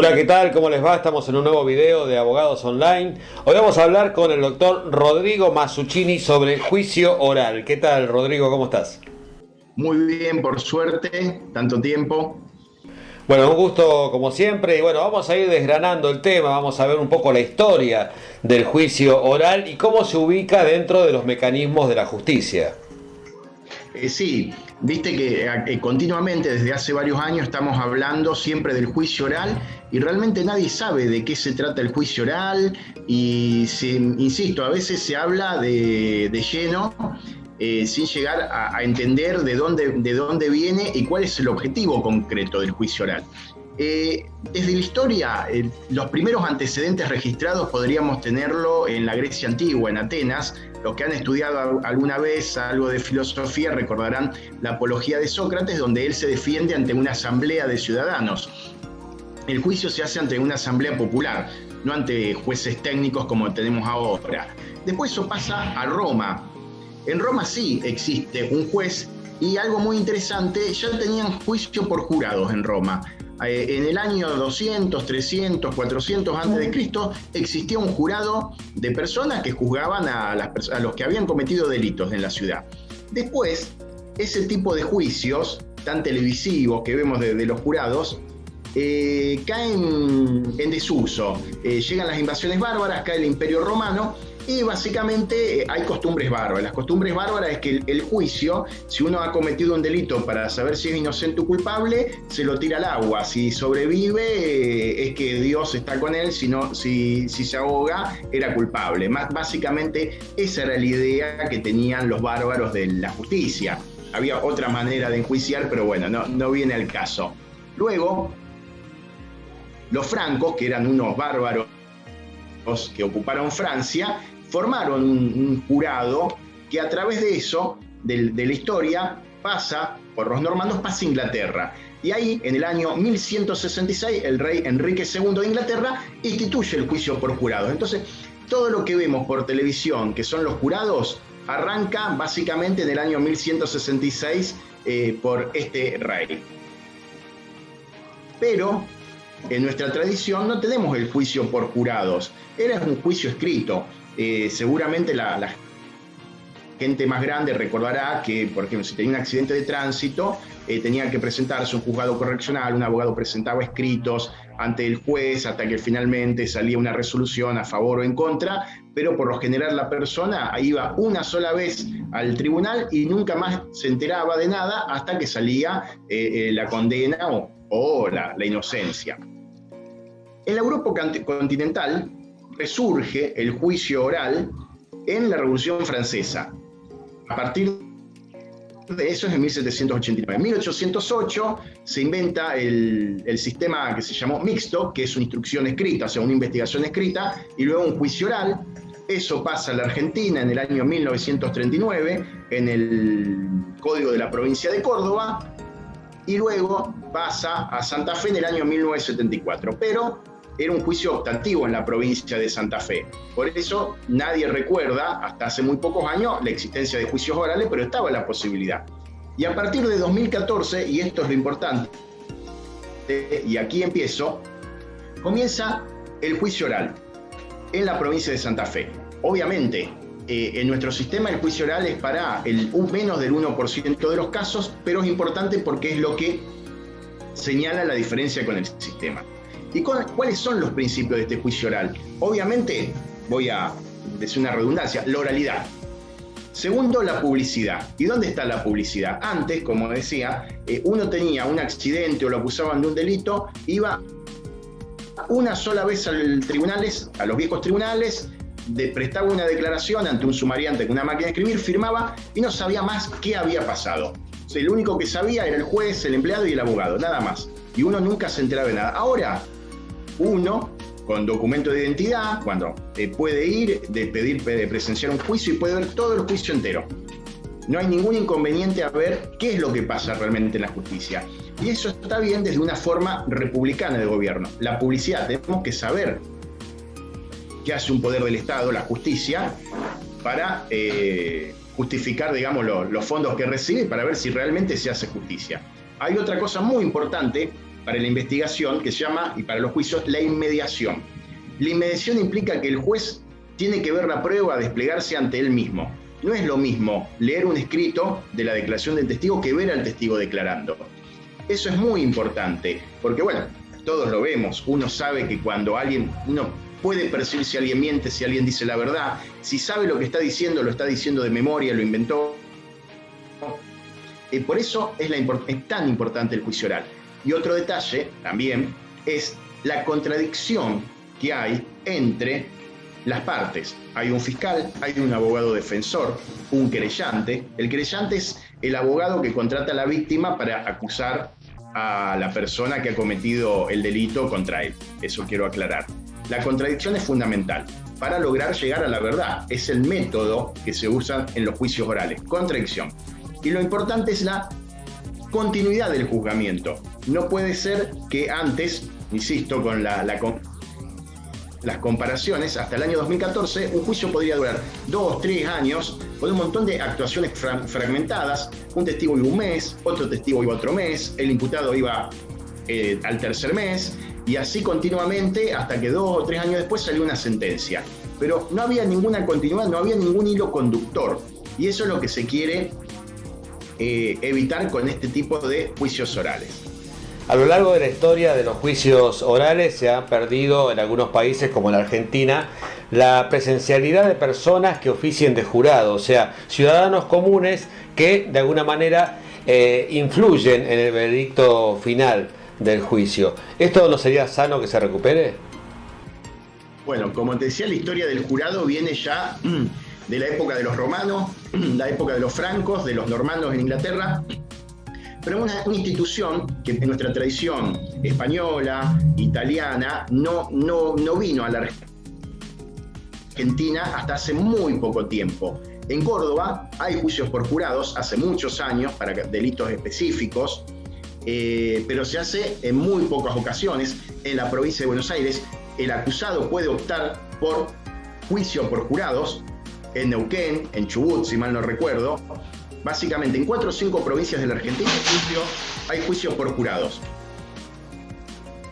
Hola, ¿qué tal? ¿Cómo les va? Estamos en un nuevo video de Abogados Online. Hoy vamos a hablar con el doctor Rodrigo Mazzuccini sobre juicio oral. ¿Qué tal, Rodrigo? ¿Cómo estás? Muy bien, por suerte, tanto tiempo. Bueno, un gusto como siempre y bueno, vamos a ir desgranando el tema, vamos a ver un poco la historia del juicio oral y cómo se ubica dentro de los mecanismos de la justicia. Sí, viste que continuamente desde hace varios años estamos hablando siempre del juicio oral y realmente nadie sabe de qué se trata el juicio oral insisto, a veces se habla de lleno sin llegar a entender de dónde viene y cuál es el objetivo concreto del juicio oral. Desde la historia, los primeros antecedentes registrados podríamos tenerlo en la Grecia antigua, en Atenas. Los que han estudiado alguna vez algo de filosofía recordarán la apología de Sócrates, donde él se defiende ante una asamblea de ciudadanos. El juicio se hace ante una asamblea popular, no ante jueces técnicos como tenemos ahora. Después eso pasa a Roma. En Roma sí existe un juez y algo muy interesante, ya tenían juicio por jurados en Roma. En el año 200, 300, 400 a.C. existía un jurado de personas que juzgaban a los que habían cometido delitos en la ciudad. Después, ese tipo de juicios tan televisivos que vemos de los jurados caen en desuso. Llegan las invasiones bárbaras, cae el Imperio Romano y básicamente hay costumbres bárbaras. Las costumbres bárbaras es que el juicio, si uno ha cometido un delito para saber si es inocente o culpable, se lo tira al agua. Si sobrevive, es que Dios está con él, si se ahoga, era culpable. Básicamente esa era la idea que tenían los bárbaros de la justicia. Había otra manera de enjuiciar, pero bueno, no viene al caso. Luego, los francos, que eran unos bárbaros que ocuparon Francia, formaron un jurado que a través de eso, de la historia, pasa por los normandos, pasa a Inglaterra. Y ahí, en el año 1166, el rey Enrique II de Inglaterra instituye el juicio por jurados. Entonces, todo lo que vemos por televisión, que son los jurados, arranca básicamente en el año 1166 por este rey. Pero en nuestra tradición no tenemos el juicio por jurados, era un juicio escrito. Seguramente la gente más grande recordará que, por ejemplo, si tenía un accidente de tránsito, tenía que presentarse un juzgado correccional, un abogado presentaba escritos ante el juez hasta que finalmente salía una resolución a favor o en contra, pero por lo general la persona iba una sola vez al tribunal y nunca más se enteraba de nada hasta que salía la condena o la inocencia. En la Europa continental resurge el juicio oral en la Revolución Francesa. A partir de eso es en 1789. En 1808 se inventa el sistema que se llamó mixto, que es una instrucción escrita, o sea, una investigación escrita, y luego un juicio oral. Eso pasa a la Argentina en el año 1939, en el Código de la Provincia de Córdoba, y luego pasa a Santa Fe en el año 1974. Pero era un juicio optativo en la provincia de Santa Fe. Por eso nadie recuerda, hasta hace muy pocos años, la existencia de juicios orales, pero estaba la posibilidad. Y a partir de 2014, y esto es lo importante, y aquí empiezo, comienza el juicio oral en la provincia de Santa Fe. Obviamente, en nuestro sistema el juicio oral es para menos del 1% de los casos, pero es importante porque es lo que señala la diferencia con el sistema. ¿Y cuáles son los principios de este juicio oral? Obviamente, voy a decir una redundancia, la oralidad. Segundo, la publicidad. ¿Y dónde está la publicidad? Antes, como decía, uno tenía un accidente o lo acusaban de un delito, iba una sola vez a los viejos tribunales, prestaba una declaración ante un sumariante con una máquina de escribir, firmaba y no sabía más qué había pasado. O sea, el único que sabía era el juez, el empleado y el abogado, nada más. Y uno nunca se enteraba de nada. Ahora, uno, con documento de identidad, cuando puede ir, de presenciar un juicio y puede ver todo el juicio entero. No hay ningún inconveniente a ver qué es lo que pasa realmente en la justicia. Y eso está bien desde una forma republicana de gobierno. La publicidad, tenemos que saber qué hace un poder del Estado, la justicia, para justificar, digamos, los fondos que recibe, para ver si realmente se hace justicia. Hay otra cosa muy importante para la investigación que se llama, y para los juicios, la inmediación. La inmediación implica que el juez tiene que ver la prueba, desplegarse ante él mismo. No es lo mismo leer un escrito de la declaración del testigo que ver al testigo declarando. Eso es muy importante, porque bueno, todos lo vemos, uno sabe que cuando uno puede percibir si alguien miente, si alguien dice la verdad, si sabe lo que está diciendo, lo está diciendo de memoria, lo inventó. Por eso es tan importante el juicio oral. Y otro detalle también es la contradicción que hay entre las partes. Hay un fiscal, hay un abogado defensor, un querellante. El querellante es el abogado que contrata a la víctima para acusar a la persona que ha cometido el delito contra él. Eso quiero aclarar. La contradicción es fundamental para lograr llegar a la verdad. Es el método que se usa en los juicios orales. Contradicción. Y lo importante es la continuidad del juzgamiento. No puede ser que antes, insisto, con las comparaciones, hasta el año 2014, un juicio podría durar 2, 3 años, con un montón de actuaciones fragmentadas. Un testigo iba un mes, otro testigo iba otro mes, el imputado iba al tercer mes, y así continuamente, hasta que 2 o 3 años después salió una sentencia. Pero no había ninguna continuidad, no había ningún hilo conductor. Y eso es lo que se quiere evitar con este tipo de juicios orales. A lo largo de la historia de los juicios orales se ha perdido en algunos países como la Argentina la presencialidad de personas que oficien de jurado, o sea, ciudadanos comunes que de alguna manera influyen en el veredicto final del juicio. ¿Esto no sería sano que se recupere? Bueno, como te decía, la historia del jurado viene ya de la época de los romanos, la época de los francos, de los normandos en Inglaterra, pero una institución que en nuestra tradición española, italiana, no vino a la Argentina hasta hace muy poco tiempo. En Córdoba hay juicios por jurados hace muchos años para delitos específicos, pero se hace en muy pocas ocasiones. En la provincia de Buenos Aires, el acusado puede optar por juicio por jurados. En Neuquén, en Chubut, si mal no recuerdo, básicamente en 4 o 5 provincias de la Argentina hay juicios por jurados.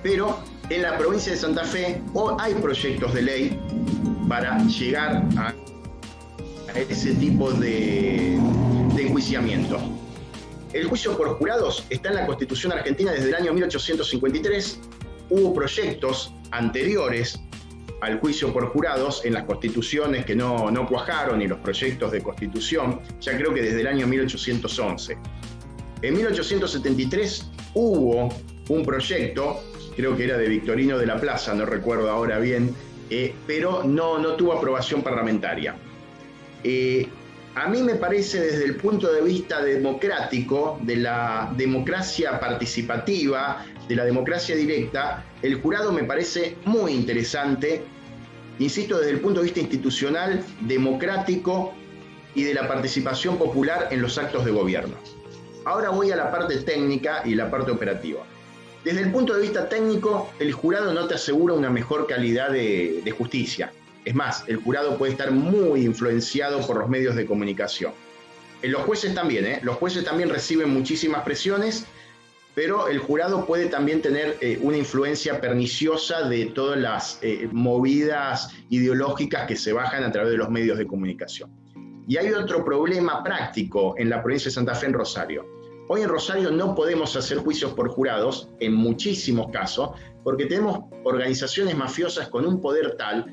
Pero en la provincia de Santa Fe hay proyectos de ley para llegar a ese tipo de enjuiciamiento. El juicio por jurados está en la Constitución argentina desde el año 1853. Hubo proyectos anteriores al juicio por jurados en las constituciones que no cuajaron, y los proyectos de constitución, ya creo que desde el año 1811. En 1873 hubo un proyecto, creo que era de Victorino de la Plaza, no recuerdo ahora bien, pero no tuvo aprobación parlamentaria. A mí me parece, desde el punto de vista democrático, de la democracia participativa, de la democracia directa, el jurado me parece muy interesante, insisto, desde el punto de vista institucional, democrático y de la participación popular en los actos de gobierno. Ahora voy a la parte técnica y la parte operativa. Desde el punto de vista técnico, el jurado no te asegura una mejor calidad de justicia. Es más, el jurado puede estar muy influenciado por los medios de comunicación. Los jueces también, los jueces también reciben muchísimas presiones, pero el jurado puede también tener una influencia perniciosa de todas las movidas ideológicas que se bajan a través de los medios de comunicación. Y hay otro problema práctico en la provincia de Santa Fe, en Rosario. Hoy en Rosario no podemos hacer juicios por jurados, en muchísimos casos, porque tenemos organizaciones mafiosas con un poder tal,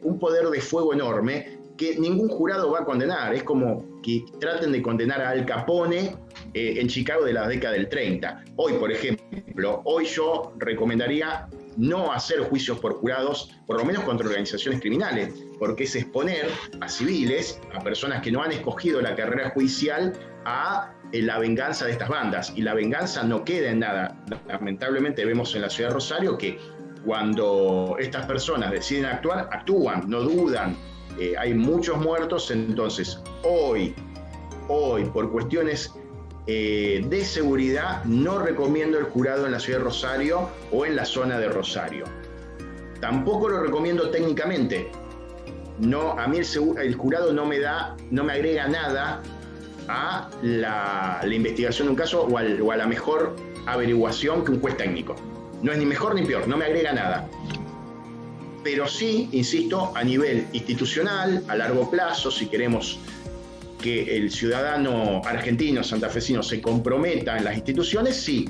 un poder de fuego enorme, que ningún jurado va a condenar. Es como que traten de condenar a Al Capone en Chicago de la década del 30. Hoy, por ejemplo, yo recomendaría no hacer juicios por jurados, por lo menos contra organizaciones criminales, porque es exponer a civiles, a personas que no han escogido la carrera judicial, a la venganza de estas bandas. Y la venganza no queda en nada. Lamentablemente vemos en la ciudad de Rosario que cuando estas personas deciden actuar, actúan, no dudan. Hay muchos muertos. Entonces hoy, por cuestiones de seguridad, no recomiendo el jurado en la ciudad de Rosario o en la zona de Rosario. Tampoco lo recomiendo técnicamente. No, a mí el jurado no me agrega nada a la investigación de un caso o a la mejor averiguación que un juez técnico. No es ni mejor ni peor, no me agrega nada. Pero sí, insisto, a nivel institucional, a largo plazo, si queremos que el ciudadano argentino, santafesino, se comprometa en las instituciones, sí,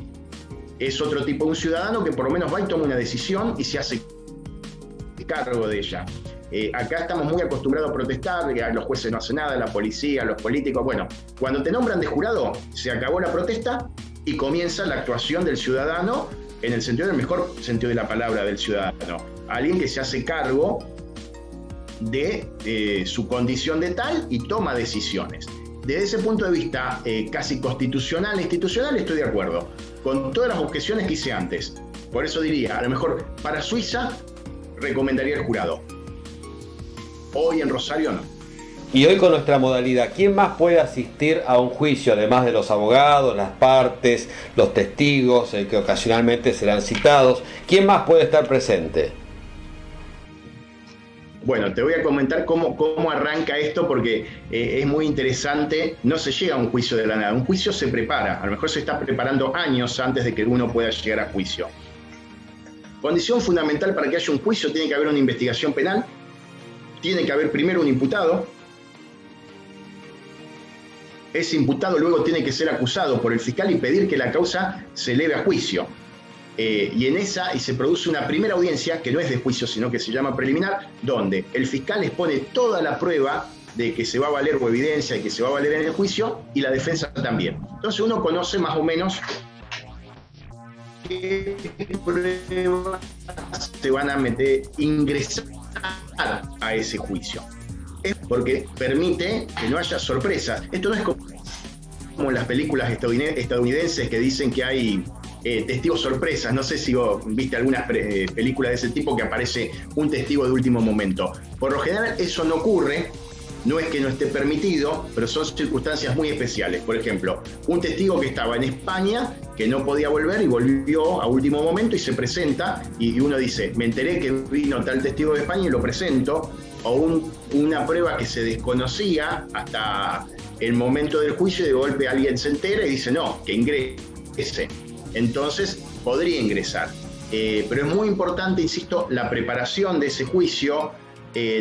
es otro tipo de un ciudadano que por lo menos va y toma una decisión y se hace cargo de ella. Acá estamos muy acostumbrados a protestar, que los jueces no hacen nada, la policía, los políticos. Bueno, cuando te nombran de jurado, se acabó la protesta y comienza la actuación del ciudadano en el sentido del mejor sentido de la palabra del ciudadano. Alguien que se hace cargo de su condición de tal y toma decisiones. Desde ese punto de vista casi constitucional e institucional estoy de acuerdo, con todas las objeciones que hice antes. Por eso diría, a lo mejor para Suiza recomendaría el jurado. Hoy en Rosario no. Y hoy con nuestra modalidad, ¿quién más puede asistir a un juicio, además de los abogados, las partes, los testigos, que ocasionalmente serán citados? ¿Quién más puede estar presente? Bueno, te voy a comentar cómo arranca esto porque es muy interesante. No se llega a un juicio de la nada. Un juicio se prepara. A lo mejor se está preparando años antes de que uno pueda llegar a juicio. Condición fundamental para que haya un juicio: tiene que haber una investigación penal, tiene que haber primero un imputado. Ese imputado luego tiene que ser acusado por el fiscal y pedir que la causa se eleve a juicio. Y se produce una primera audiencia que no es de juicio, sino que se llama preliminar, donde el fiscal expone toda la prueba de que se va a valer o evidencia de que se va a valer en el juicio, y la defensa también. Entonces uno conoce más o menos qué pruebas se van a ingresar a ese juicio. Es porque permite que no haya sorpresas. Esto no es como en las películas estadounidenses que dicen que hay testigos sorpresas. No sé si vos viste algunas películas de ese tipo que aparece un testigo de último momento. Por lo general eso no ocurre, no es que no esté permitido, pero son circunstancias muy especiales. Por ejemplo, un testigo que estaba en España, que no podía volver y volvió a último momento y se presenta, y uno dice, me enteré que vino tal testigo de España y lo presento. O una prueba que se desconocía hasta el momento del juicio y de golpe alguien se entera y dice, no, que ingrese. Entonces podría ingresar. Pero es muy importante, insisto, la preparación de ese juicio,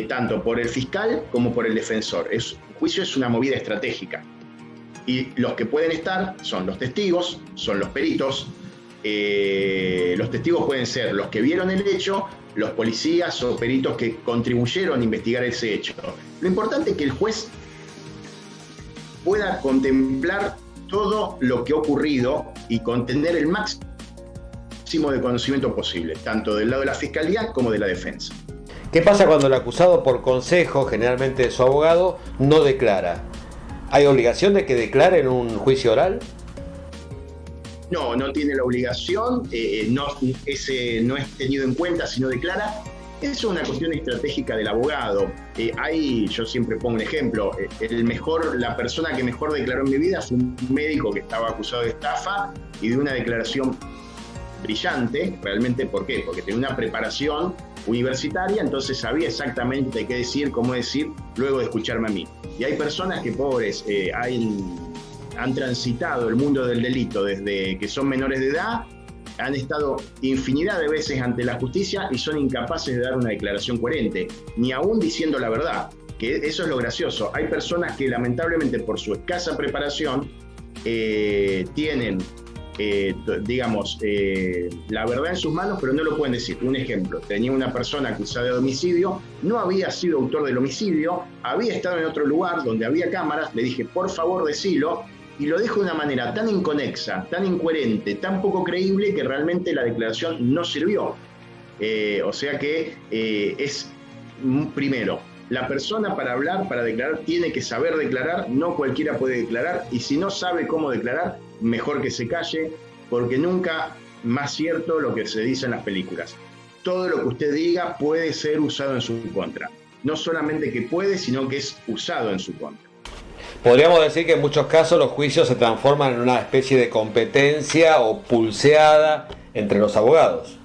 tanto por el fiscal como por el defensor. El juicio es una movida estratégica. Y los que pueden estar son los testigos, son los peritos. Los testigos pueden ser los que vieron el hecho, los policías o peritos que contribuyeron a investigar ese hecho. Lo importante es que el juez pueda contemplar todo lo que ha ocurrido y contener el máximo de conocimiento posible, tanto del lado de la fiscalía como de la defensa. ¿Qué pasa cuando el acusado, por consejo generalmente de su abogado, no declara? ¿Hay obligación de que declare en un juicio oral? No, no tiene la obligación, ese no es tenido en cuenta si no declara. Eso es una cuestión estratégica del abogado. Yo siempre pongo un ejemplo. La persona que mejor declaró en mi vida fue un médico que estaba acusado de estafa y de una declaración brillante. Realmente, ¿por qué? Porque tenía una preparación universitaria, entonces sabía exactamente qué decir, cómo decir, luego de escucharme a mí. Y hay personas que, pobres, han transitado el mundo del delito desde que son menores de edad, han estado infinidad de veces ante la justicia y son incapaces de dar una declaración coherente, ni aún diciendo la verdad, que eso es lo gracioso. Hay personas que lamentablemente por su escasa preparación tienen, la verdad en sus manos, pero no lo pueden decir. Un ejemplo, tenía una persona acusada de homicidio, no había sido autor del homicidio, había estado en otro lugar donde había cámaras, le dije, por favor, decilo, y lo dijo de una manera tan inconexa, tan incoherente, tan poco creíble que realmente la declaración no sirvió. O sea que primero, la persona para hablar, para declarar, tiene que saber declarar, no cualquiera puede declarar, y si no sabe cómo declarar, mejor que se calle, porque nunca más cierto lo que se dice en las películas. Todo lo que usted diga puede ser usado en su contra. No solamente que puede, sino que es usado en su contra. Podríamos decir que en muchos casos los juicios se transforman en una especie de competencia o pulseada entre los abogados.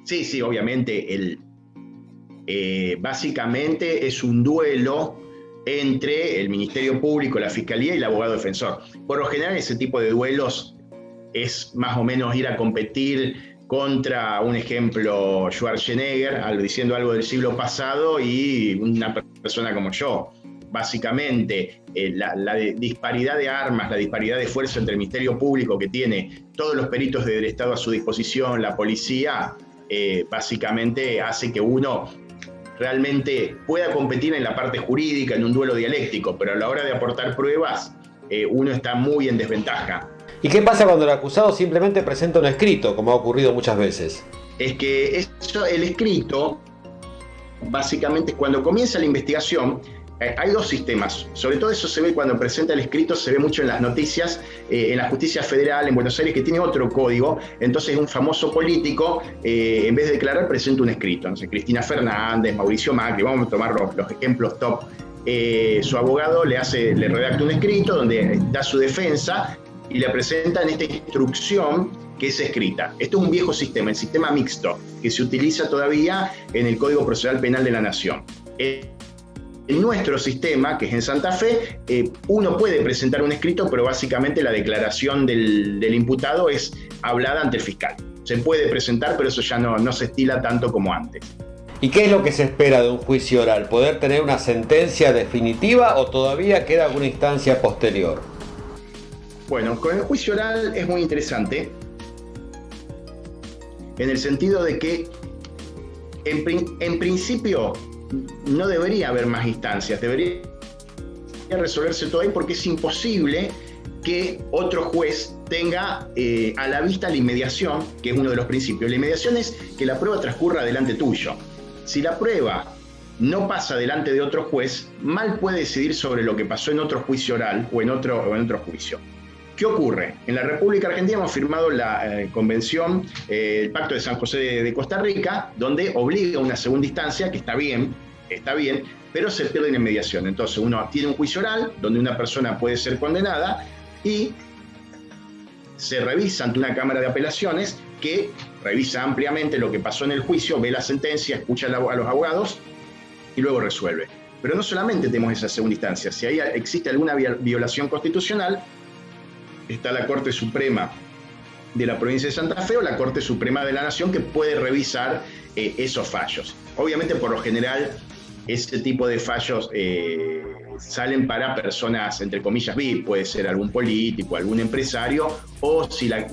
Sí, obviamente. Básicamente es un duelo entre el Ministerio Público, la Fiscalía y el abogado defensor. Por lo general ese tipo de duelos es más o menos ir a competir contra, un ejemplo, Schwarzenegger, diciendo algo del siglo pasado, y una persona como yo. Básicamente, la disparidad de armas, la disparidad de esfuerzo entre el Ministerio Público que tiene todos los peritos del Estado a su disposición, la policía, básicamente hace que uno realmente pueda competir en la parte jurídica, en un duelo dialéctico, pero a la hora de aportar pruebas, uno está muy en desventaja. ¿Y qué pasa cuando el acusado simplemente presenta un escrito, como ha ocurrido muchas veces? Es que el escrito, básicamente, cuando comienza la investigación, hay dos sistemas. Sobre todo eso se ve cuando presenta el escrito, se ve mucho en las noticias, en la justicia federal en Buenos Aires, que tiene otro código. Entonces un famoso político, en vez de declarar, presenta un escrito. No sé, Cristina Fernández, Mauricio Macri, vamos a tomar los ejemplos top. Su abogado le redacta un escrito donde da su defensa y le presenta en esta instrucción que es escrita. Esto es un viejo sistema, el sistema mixto, que se utiliza todavía en el Código Procesal Penal de la Nación. En nuestro sistema, que es en Santa Fe, uno puede presentar un escrito, pero básicamente la declaración del imputado es hablada ante el fiscal. Se puede presentar, pero eso ya no se estila tanto como antes. ¿Y qué es lo que se espera de un juicio oral? ¿Poder tener una sentencia definitiva o todavía queda alguna instancia posterior? Bueno, con el juicio oral es muy interesante, en el sentido de que, en principio, no debería haber más instancias, debería resolverse todo ahí, porque es imposible que otro juez tenga a la vista la inmediación, que es uno de los principios. La inmediación es que la prueba transcurra delante tuyo. Si la prueba no pasa delante de otro juez, mal puede decidir sobre lo que pasó en otro juicio oral o en otro juicio. ¿Qué ocurre? En la República Argentina hemos firmado la convención, el Pacto de San José de Costa Rica, donde obliga a una segunda instancia, que está bien, pero se pierde en inmediación. Entonces uno tiene un juicio oral donde una persona puede ser condenada y se revisa ante una Cámara de Apelaciones que revisa ampliamente lo que pasó en el juicio, ve la sentencia, escucha a los abogados y luego resuelve. Pero no solamente tenemos esa segunda instancia, si existe alguna violación constitucional, está la Corte Suprema de la provincia de Santa Fe o la Corte Suprema de la Nación, que puede revisar esos fallos. Obviamente, por lo general, este tipo de fallos salen para personas, entre comillas, VIP, puede ser algún político, algún empresario, o si la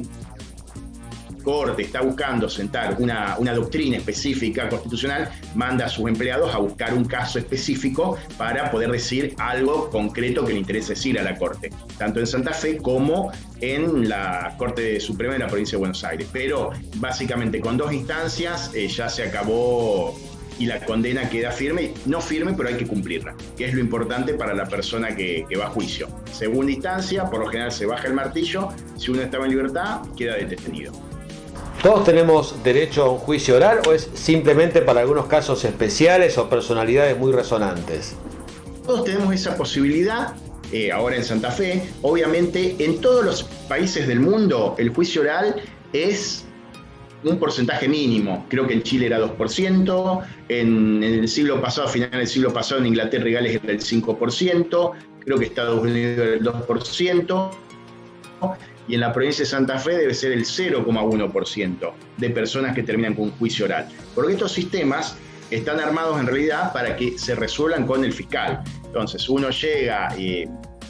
Corte está buscando sentar una doctrina específica constitucional, manda a sus empleados a buscar un caso específico para poder decir algo concreto que le interese decir a la Corte, tanto en Santa Fe como en la Corte Suprema de la provincia de Buenos Aires. Pero básicamente con dos instancias ya se acabó y la condena queda firme, no firme, pero hay que cumplirla, que es lo importante para la persona que va a juicio. Segunda instancia, por lo general se baja el martillo, si uno estaba en libertad, queda detenido. ¿Todos tenemos derecho a un juicio oral o es simplemente para algunos casos especiales o personalidades muy resonantes? Todos tenemos esa posibilidad, ahora en Santa Fe. Obviamente, en todos los países del mundo, el juicio oral es un porcentaje mínimo. Creo que en Chile era 2%, en el siglo pasado, a finales del siglo pasado, en Inglaterra y Gales era el 5%, creo que Estados Unidos era el 2%, y en la provincia de Santa Fe debe ser el 0,1% de personas que terminan con un juicio oral. Porque estos sistemas están armados en realidad para que se resuelvan con el fiscal. Entonces uno llega,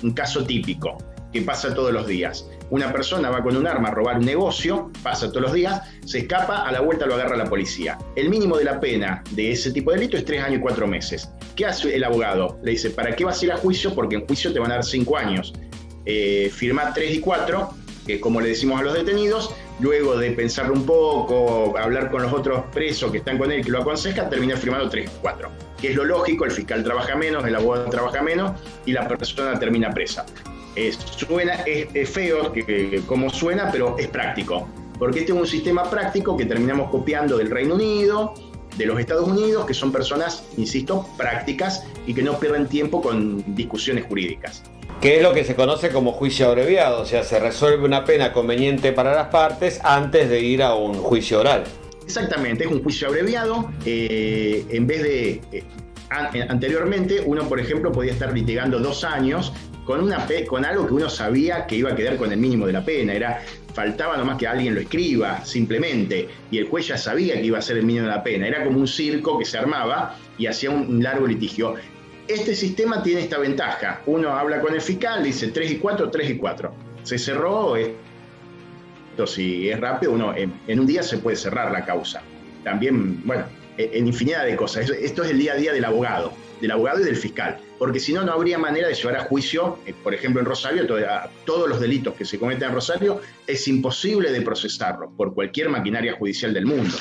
un caso típico que pasa todos los días. Una persona va con un arma a robar un negocio, pasa todos los días, se escapa, a la vuelta lo agarra la policía. El mínimo de la pena de ese tipo de delito es 3 años y 4 meses. ¿Qué hace el abogado? Le dice, ¿para qué vas a ir a juicio? Porque en juicio te van a dar 5 años. Firma 3 y 4, que como le decimos a los detenidos, luego de pensarlo un poco, hablar con los otros presos que están con él, que lo aconsejan, termina firmando 3 y 4. Que es lo lógico, el fiscal trabaja menos, el abogado trabaja menos y la persona termina presa. Es feo como suena, pero es práctico. Porque este es un sistema práctico que terminamos copiando del Reino Unido, de los Estados Unidos, que son personas, insisto, prácticas y que no pierden tiempo con discusiones jurídicas. Que es lo que se conoce como juicio abreviado, o sea, se resuelve una pena conveniente para las partes antes de ir a un juicio oral. Exactamente, es un juicio abreviado. En vez de Anteriormente uno, por ejemplo, podía estar litigando 2 años con algo que uno sabía que iba a quedar con el mínimo de la pena. Faltaba nomás que alguien lo escriba, simplemente, y el juez ya sabía que iba a ser el mínimo de la pena. Era como un circo que se armaba y hacía un largo litigio. Este sistema tiene esta ventaja. Uno habla con el fiscal, dice 3 y 4, 3 y 4. Se cerró. Esto, si es rápido, uno en un día se puede cerrar la causa. También, bueno, en infinidad de cosas. Esto es el día a día del abogado y del fiscal. Porque si no, no habría manera de llevar a juicio, por ejemplo, en Rosario, todos los delitos que se cometen en Rosario, es imposible de procesarlos por cualquier maquinaria judicial del mundo.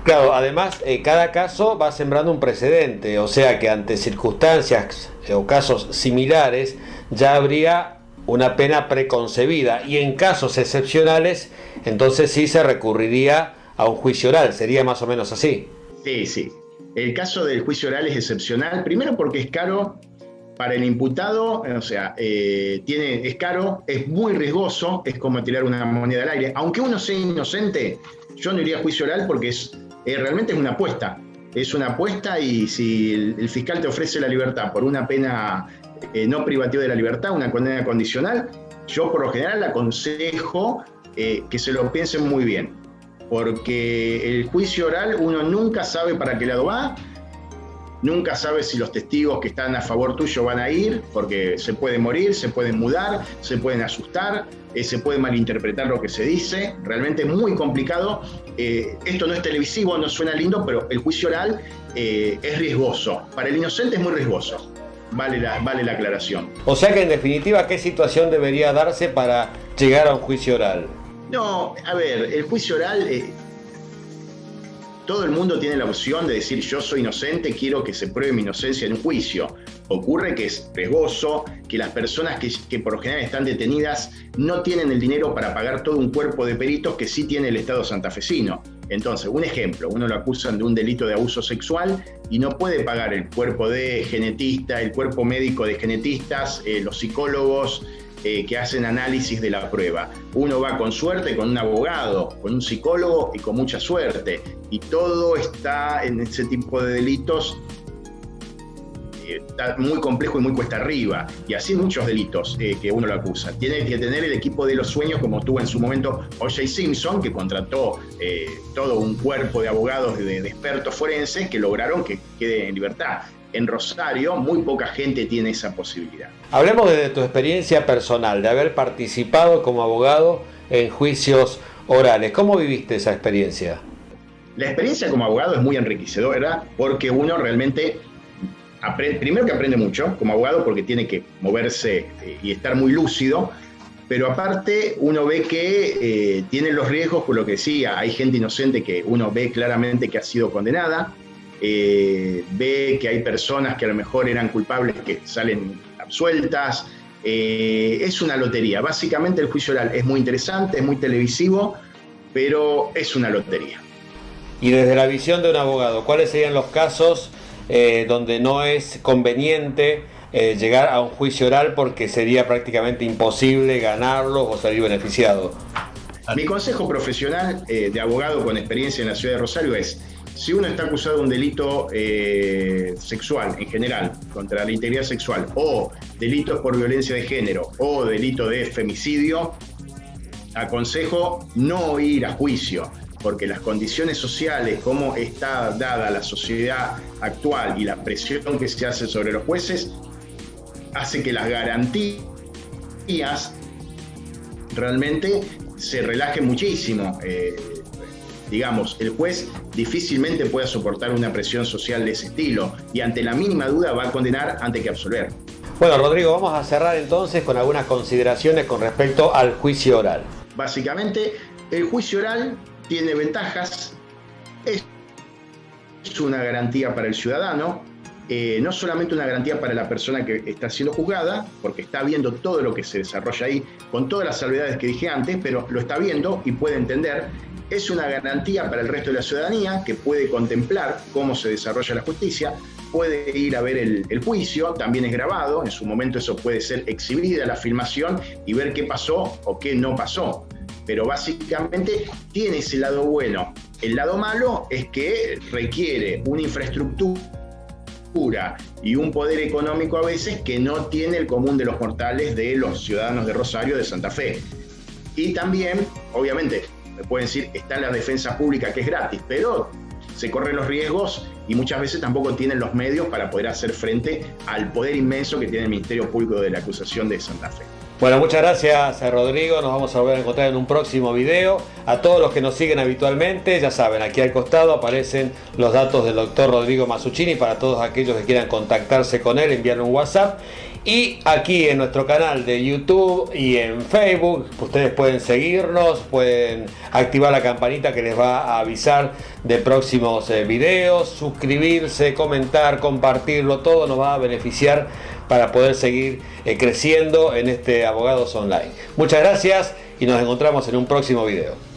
Claro, además, cada caso va sembrando un precedente, o sea que ante circunstancias o casos similares ya habría una pena preconcebida, y en casos excepcionales, entonces sí se recurriría a un juicio oral. ¿Sería más o menos así? Sí. El caso del juicio oral es excepcional, primero porque es caro para el imputado, o sea, es caro, es muy riesgoso, es como tirar una moneda al aire. Aunque uno sea inocente, yo no iría a juicio oral porque realmente es una apuesta. Es una apuesta, y si el fiscal te ofrece la libertad por una pena no privativa de la libertad, una condena condicional, yo por lo general aconsejo que se lo piensen muy bien. Porque el juicio oral uno nunca sabe para qué lado va, nunca sabe si los testigos que están a favor tuyo van a ir, porque se pueden morir, se pueden mudar, se pueden asustar, se puede malinterpretar lo que se dice. Realmente es muy complicado. Esto no es televisivo, no suena lindo, pero el juicio oral es riesgoso. Para el inocente es muy riesgoso. Vale la aclaración. O sea que en definitiva, ¿qué situación debería darse para llegar a un juicio oral? No, a ver, el juicio oral, todo el mundo tiene la opción de decir yo soy inocente, quiero que se pruebe mi inocencia en un juicio. Ocurre que es riesgoso, que las personas que por lo general están detenidas no tienen el dinero para pagar todo un cuerpo de peritos que sí tiene el Estado santafesino. Entonces, un ejemplo, uno lo acusan de un delito de abuso sexual y no puede pagar el cuerpo de genetista, el cuerpo médico de genetistas, los psicólogos, que hacen análisis de la prueba. Uno va con suerte, con un abogado, con un psicólogo y con mucha suerte. Y todo está en ese tipo de delitos, está muy complejo y muy cuesta arriba. Y así muchos delitos que uno lo acusa. Tiene que tener el equipo de los sueños, como tuvo en su momento O.J. Simpson, que contrató todo un cuerpo de abogados, de expertos forenses, que lograron que quede en libertad. En Rosario, muy poca gente tiene esa posibilidad. Hablemos de tu experiencia personal, de haber participado como abogado en juicios orales. ¿Cómo viviste esa experiencia? La experiencia como abogado es muy enriquecedora, porque uno realmente primero que aprende mucho como abogado, porque tiene que moverse y estar muy lúcido, pero aparte uno ve que tiene los riesgos, por lo que decía, hay gente inocente que uno ve claramente que ha sido condenada. Ve que hay personas que a lo mejor eran culpables que salen absueltas. Es una lotería. Básicamente el juicio oral es muy interesante, es muy televisivo, pero es una lotería. Y desde la visión de un abogado, ¿cuáles serían los casos donde no es conveniente llegar a un juicio oral porque sería prácticamente imposible ganarlo o salir beneficiado? Mi consejo profesional de abogado con experiencia en la ciudad de Rosario es: si uno está acusado de un delito sexual en general, contra la integridad sexual, o delitos por violencia de género, o delito de femicidio, aconsejo no ir a juicio, porque las condiciones sociales, cómo está dada la sociedad actual y la presión que se hace sobre los jueces, hace que las garantías realmente se relajen muchísimo. Digamos, el juez difícilmente pueda soportar una presión social de ese estilo, y ante la mínima duda va a condenar antes que absolver. Bueno, Rodrigo, vamos a cerrar entonces con algunas consideraciones con respecto al juicio oral. Básicamente, el juicio oral tiene ventajas, es una garantía para el ciudadano, no solamente una garantía para la persona que está siendo juzgada, porque está viendo todo lo que se desarrolla ahí, con todas las salvedades que dije antes, pero lo está viendo y puede entender. Es una garantía para el resto de la ciudadanía, que puede contemplar cómo se desarrolla la justicia, puede ir a ver el juicio, también es grabado, en su momento eso puede ser exhibida, la filmación, y ver qué pasó o qué no pasó. Pero básicamente tiene ese lado bueno. El lado malo es que requiere una infraestructura y un poder económico a veces que no tiene el común de los mortales de los ciudadanos de Rosario, de Santa Fe. Y también, obviamente, me pueden decir, está la defensa pública que es gratis, pero se corren los riesgos y muchas veces tampoco tienen los medios para poder hacer frente al poder inmenso que tiene el Ministerio Público de la Acusación de Santa Fe. Bueno, muchas gracias, Rodrigo. Nos vamos a volver a encontrar en un próximo video. A todos los que nos siguen habitualmente, ya saben, aquí al costado aparecen los datos del doctor Rodrigo Mazzuccini para todos aquellos que quieran contactarse con él, enviarle un WhatsApp. Y aquí en nuestro canal de YouTube y en Facebook, ustedes pueden seguirnos, pueden activar la campanita que les va a avisar de próximos videos, suscribirse, comentar, compartirlo, todo nos va a beneficiar para poder seguir creciendo en este Abogados Online. Muchas gracias y nos encontramos en un próximo video.